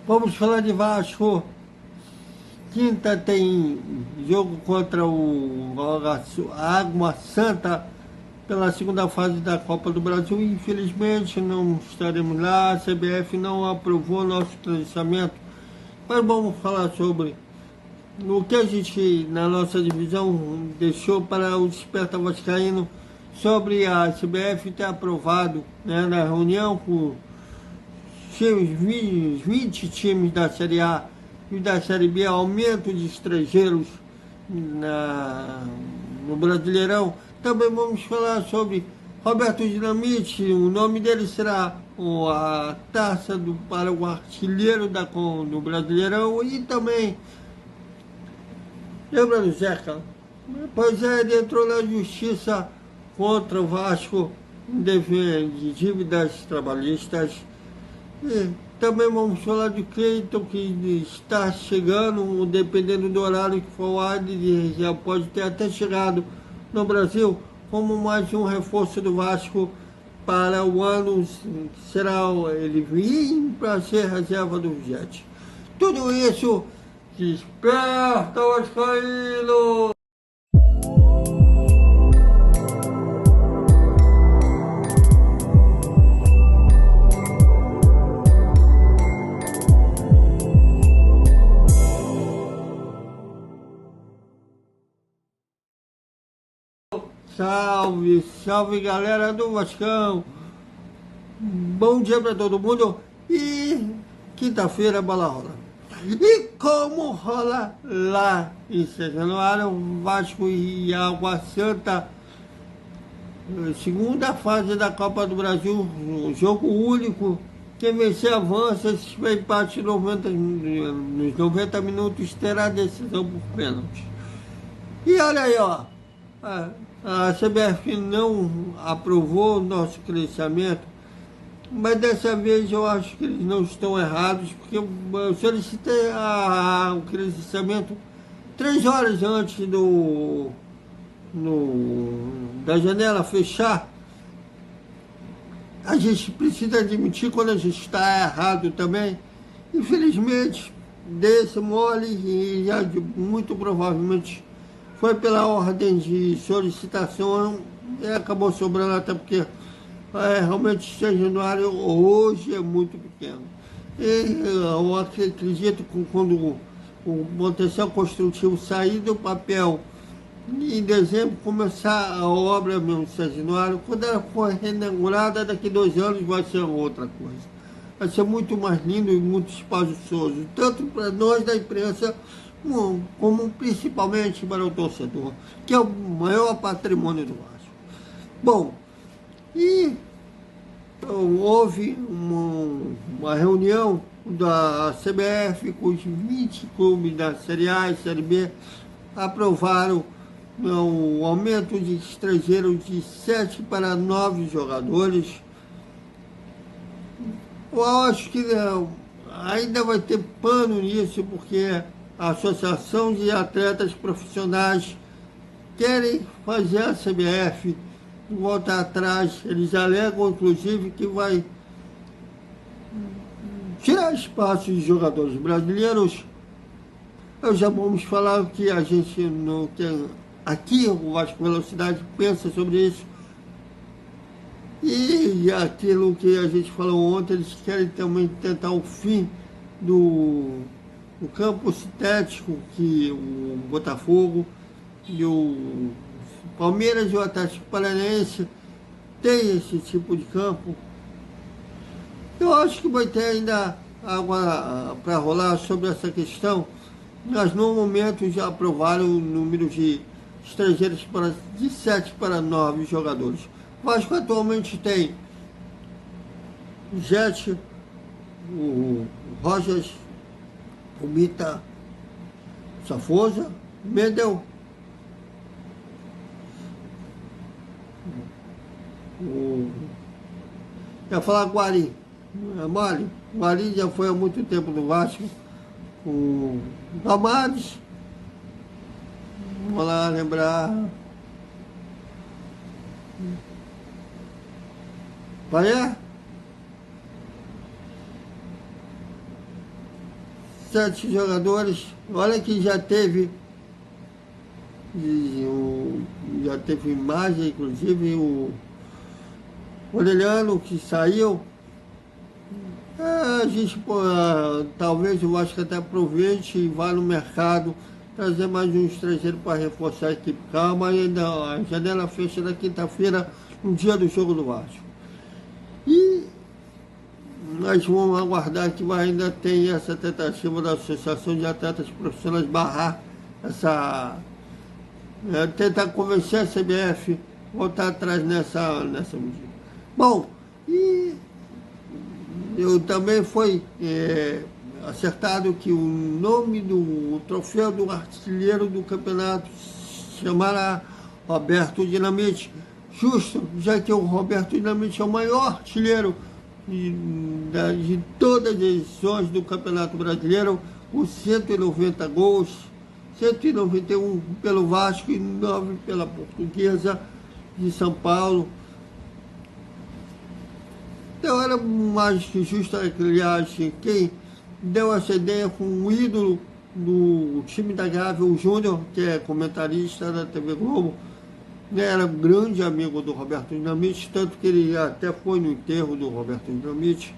Vamos falar de Vasco. Quinta tem jogo contra o Água Santa pela segunda fase da Copa do Brasil. Infelizmente não estaremos lá. A CBF não aprovou nosso credenciamento. Mas vamos falar sobre o que a gente, na nossa divisão, deixou para o Desperta Vascaíno sobre a CBF ter aprovado, né, na reunião com os 20 times da Série A e da Série B, aumento de estrangeiros no Brasileirão. Também vamos falar sobre Roberto Dinamite. O nome dele será a taça para o artilheiro do Brasileirão. E também, lembra do Zeca? Pois é, ele entrou na justiça contra o Vasco de dívidas trabalhistas. E também vamos falar de Cleiton, que está chegando, dependendo do horário que for o ar, já pode ter até chegado no Brasil, como mais um reforço do Vasco para o ano, será ele vir para ser reserva do Jet. Tudo isso, Desperta Vascaíno! Salve, salve galera do Vascão. Bom dia para todo mundo. E quinta-feira a bola rola. E como rola lá em São Januário, Vasco e Água Santa, segunda fase da Copa do Brasil, um jogo único. Quem vencer avança, se tiver empate nos 90 minutos terá decisão por pênalti. E olha aí, ó. A CBF não aprovou o nosso credenciamento, mas dessa vez eu acho que eles não estão errados, porque eu solicitei o credenciamento 3 horas antes da janela fechar. A gente precisa admitir quando a gente está errado também. Infelizmente, desse mole e já muito provavelmente foi pela ordem de solicitação e acabou sobrando, até porque realmente o São Januário hoje é muito pequeno. E eu acredito que quando o potencial construtivo sair do papel, em dezembro começar a obra mesmo do São Januário, quando ela for reinaugurada, daqui 2 anos vai ser outra coisa. Vai ser muito mais lindo e muito espaçoso, tanto para nós da imprensa, como principalmente para o torcedor, que é o maior patrimônio do Vasco. Bom, e houve uma reunião da CBF com os 20 clubes da Série A e Série B, aprovaram o aumento de estrangeiros de 7 para 9 jogadores. Eu acho que ainda vai ter pano nisso, porque a Associação de Atletas Profissionais querem fazer a CBF voltar atrás. Eles alegam, inclusive, que vai tirar espaço de jogadores brasileiros. Eu já vamos falar que a gente não tem. Aqui o Vasco Velocidade pensa sobre isso. E aquilo que a gente falou ontem, eles querem também tentar o fim do campo sintético, que o Botafogo e o Palmeiras e o Atlético Paranaense têm esse tipo de campo. Eu acho que vai ter ainda água para rolar sobre essa questão, mas no momento já aprovaram o número de estrangeiros de 7 para 9 jogadores. O Vasco atualmente tem o Jet, o Rojas, o Mita, Safosa, Mendel, ia falar Guari, não é mole? Guari já foi há muito tempo no Vasco, o Damares, vamos lá lembrar, Paia, 7 jogadores, olha que já teve imagem, inclusive o Orelhano que saiu. A gente, talvez o Vasco até aproveite e vá no mercado trazer mais um estrangeiro para reforçar a equipe. Calma, ainda a janela fecha na quinta-feira, no dia do jogo do Vasco. E nós vamos aguardar que ainda tem essa tentativa da Associação de Atletas Profissionais barrar essa... tentar convencer a CBF a voltar atrás nessa medida. Bom, e eu também foi acertado que o nome do troféu do artilheiro do campeonato se chamará Roberto Dinamite. Justo, já que o Roberto Dinamite é o maior artilheiro de todas as edições do Campeonato Brasileiro, com 190 gols, 191 pelo Vasco e 9 pela Portuguesa de São Paulo. Então era mais que justo, aliás, quem deu essa ideia com o ídolo do time da Gávea, o Júnior, que é comentarista da TV Globo, era um grande amigo do Roberto Dinamite, tanto que ele até foi no enterro do Roberto Dinamite.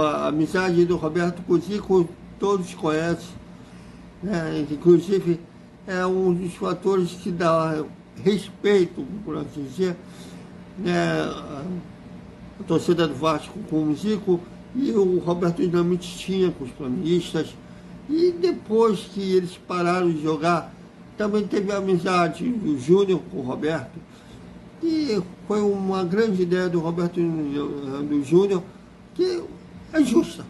A amizade do Roberto com o Zico todos conhecem, inclusive é um dos fatores que dá respeito, por assim dizer, a torcida do Vasco com o Zico, e o Roberto Dinamite tinha com os flamenguistas. E depois que eles pararam de jogar, também teve a amizade do Júnior com o Roberto, e foi uma grande ideia do Roberto do Júnior, que é justa.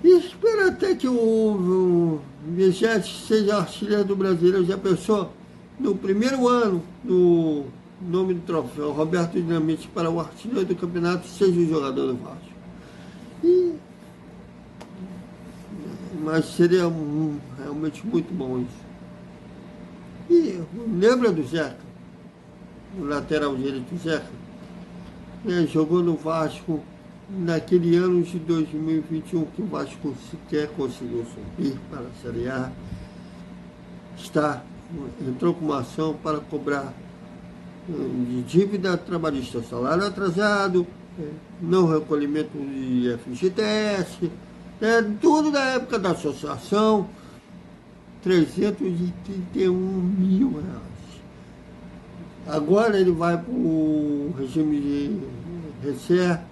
E espero até que o Vigete seja artilheiro do Brasileiro. Já pensou? No primeiro ano do nome do troféu, Roberto Dinamite para o artilheiro do campeonato seja o jogador do Vasco. Mas seria realmente muito bom isso. E lembra do Zeca, o lateral direito Zeca? Jogou no Vasco naquele ano de 2021 que o Vasco sequer conseguiu subir para a Série A. Entrou com uma ação para cobrar de dívida trabalhista, salário atrasado, não recolhimento de FGTS, tudo da época da associação, R$331 mil. Agora ele vai para o regime de reserva,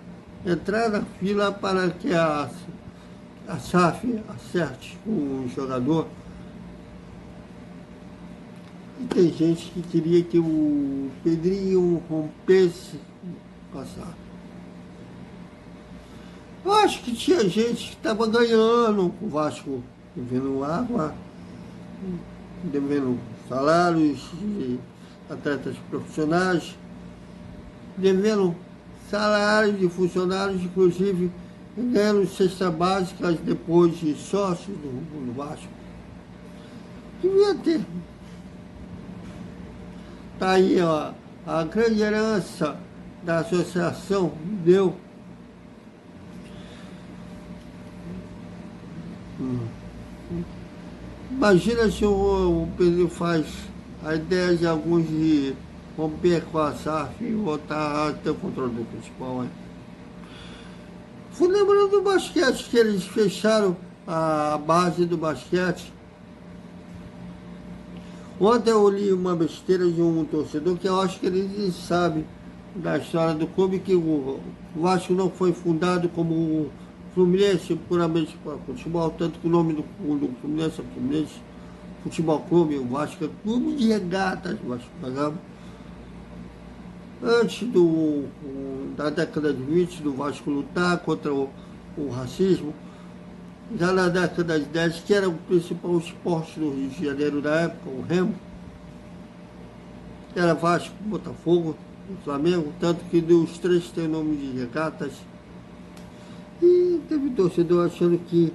entrar na fila para que a SAF acerte com o jogador. E tem gente que queria que o Pedrinho rompesse com a SAF. Eu acho que tinha gente que estava ganhando com o Vasco, devendo água, devendo salários de atletas profissionais, devendo salários de funcionários, inclusive ganhando cestas básicas depois de sócios do Vasco. Devia ter. Está aí, ó, a grande herança da associação deu. Imagina se o Pedro faz a ideia de alguns de romper com a SAF e voltar a ter o controle do futebol. Fui lembrando do basquete, que eles fecharam a base do basquete. Ontem eu li uma besteira de um torcedor que eu acho que ele sabe da história do clube, que o Vasco não foi fundado como o Fluminense puramente para futebol, tanto que o nome do Fluminense é Fluminense Futebol Clube, o Vasco é Clube de Regatas Vasco da Gama. Antes da década de 20, do Vasco lutar contra o racismo, já na década de 10, que era o principal esporte do Rio de Janeiro da época, o remo, era Vasco, Botafogo, Flamengo, tanto que dos três tem nome de regatas. E teve torcedor achando que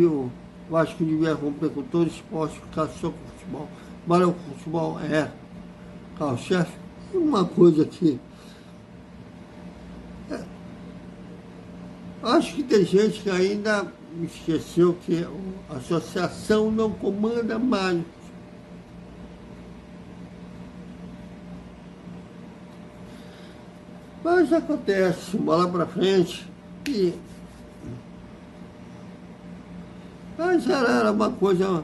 o Vasco devia romper com todo o esporte, ficar só com o futebol. Mas o futebol é carro-chefe. E uma coisa que acho que tem gente que ainda esqueceu que a associação não comanda mais. Mas acontece, bola para frente. E mas era uma coisa,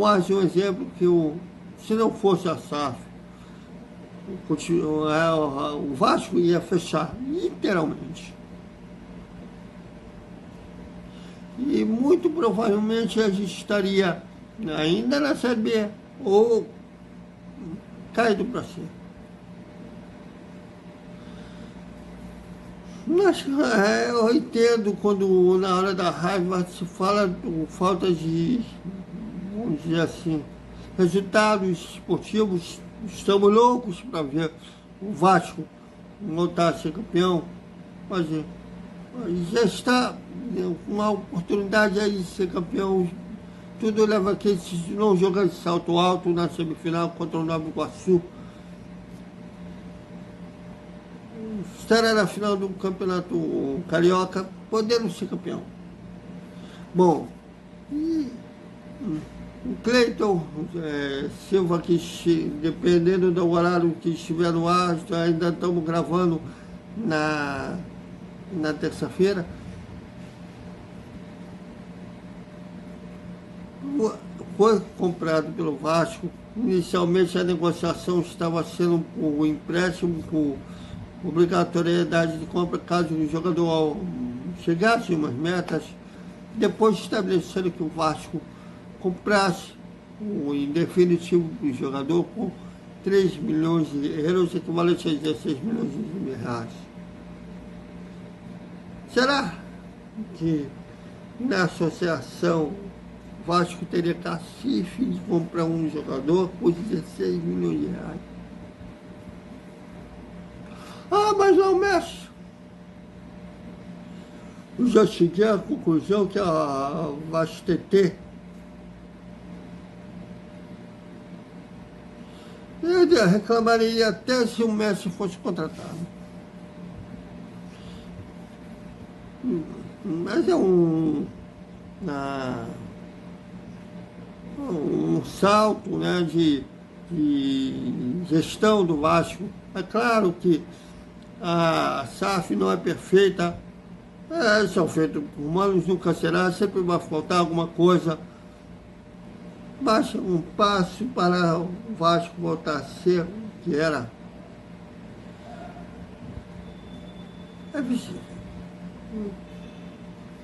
mais um exemplo que se não fosse a SAF, o Vasco ia fechar, literalmente. E muito provavelmente a gente estaria ainda na Série B ou caído para C. Mas eu entendo quando na hora da raiva se fala falta de, vamos dizer assim, resultados esportivos. Estamos loucos para ver o Vasco voltar a ser campeão, mas já está uma oportunidade aí de ser campeão. Tudo leva a que se não jogar de salto alto na semifinal contra o Nova Iguaçu, estará na final do Campeonato Carioca, podendo ser campeão. Bom, e o Cleiton Silva, que dependendo do horário que estiver no ar, ainda estamos gravando na terça-feira, foi comprado pelo Vasco. Inicialmente a negociação estava sendo por empréstimo, por obrigatoriedade de compra caso o jogador chegasse a umas metas. Depois estabeleceram que o Vasco comprasse em definitivo o jogador por 3 milhões de euros, equivalente a 16 milhões de reais. Será que na associação o Vasco teria cacife de comprar um jogador por 16 milhões de reais? Ah, mas não mexe. Eu já cheguei à conclusão que a Vasco TT eu reclamaria até se o Messi fosse contratado. Mas é um salto, né, de gestão do Vasco. É claro que a SAF não é perfeita, são feitos por humanos, nunca será, sempre vai faltar alguma coisa. Mas um passo para o Vasco voltar a ser o que era. É visível.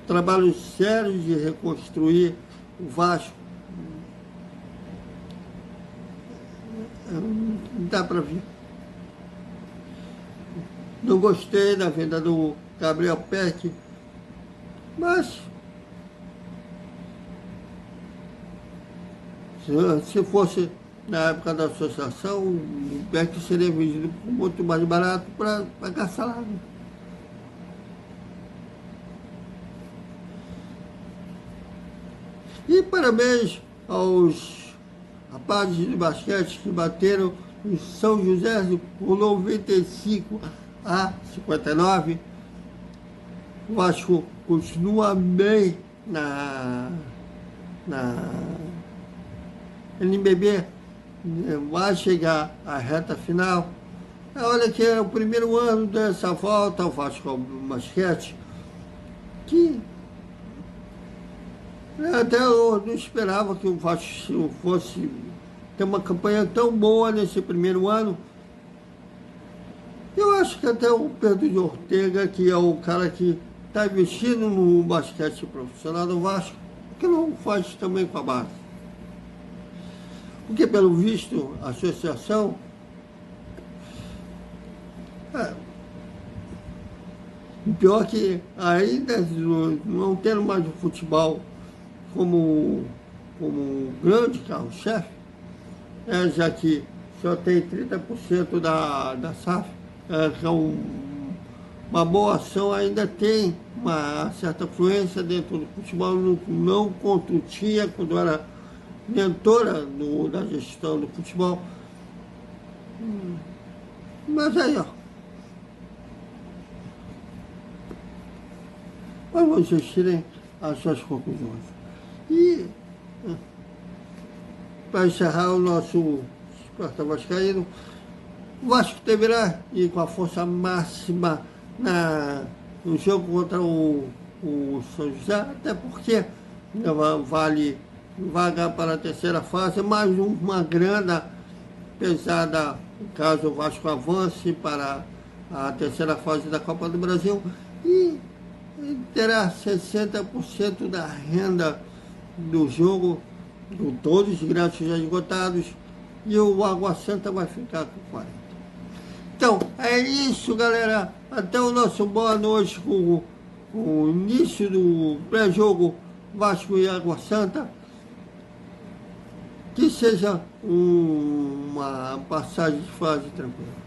Trabalho sério de reconstruir o Vasco. Não dá para ver. Não gostei da venda do Gabriel Peck, mas se fosse na época da associação, o Peck seria vendido muito mais barato para pagar salário. E parabéns aos rapazes de basquete que bateram em São José por 95-59. O Vasco continua bem na NBB, vai chegar à reta final. Olha que é o primeiro ano dessa volta ao Vasco ao basquete, que até eu não esperava que o Vasco fosse ter uma campanha tão boa nesse primeiro ano. Eu acho que até o Pedro de Ortega, que é o cara que está investindo no basquete profissional do Vasco, que não faz também com a base. Porque, pelo visto, a associação pior que ainda não tendo mais o futebol como grande carro-chefe, já que só tem 30% da SAF, que é uma boa ação, ainda tem uma certa fluência dentro do futebol, não quanto tinha quando era mentora da gestão do futebol. Mas aí, ó, para vocês tirem as suas conclusões. E, para encerrar o nosso Esparta Vascaíno, o Vasco deverá ir com a força máxima no jogo contra o São José, até porque vale vaga para a terceira fase, mais uma grana pesada caso o Vasco avance para a terceira fase da Copa do Brasil e terá 60% da renda do jogo, com todos os ingressos já esgotados, e o Água Santa vai ficar com 40%. Então, é isso, galera. Até o nosso boa noite com o início do pré-jogo Vasco e Água Santa. Que seja uma passagem de fase tranquila.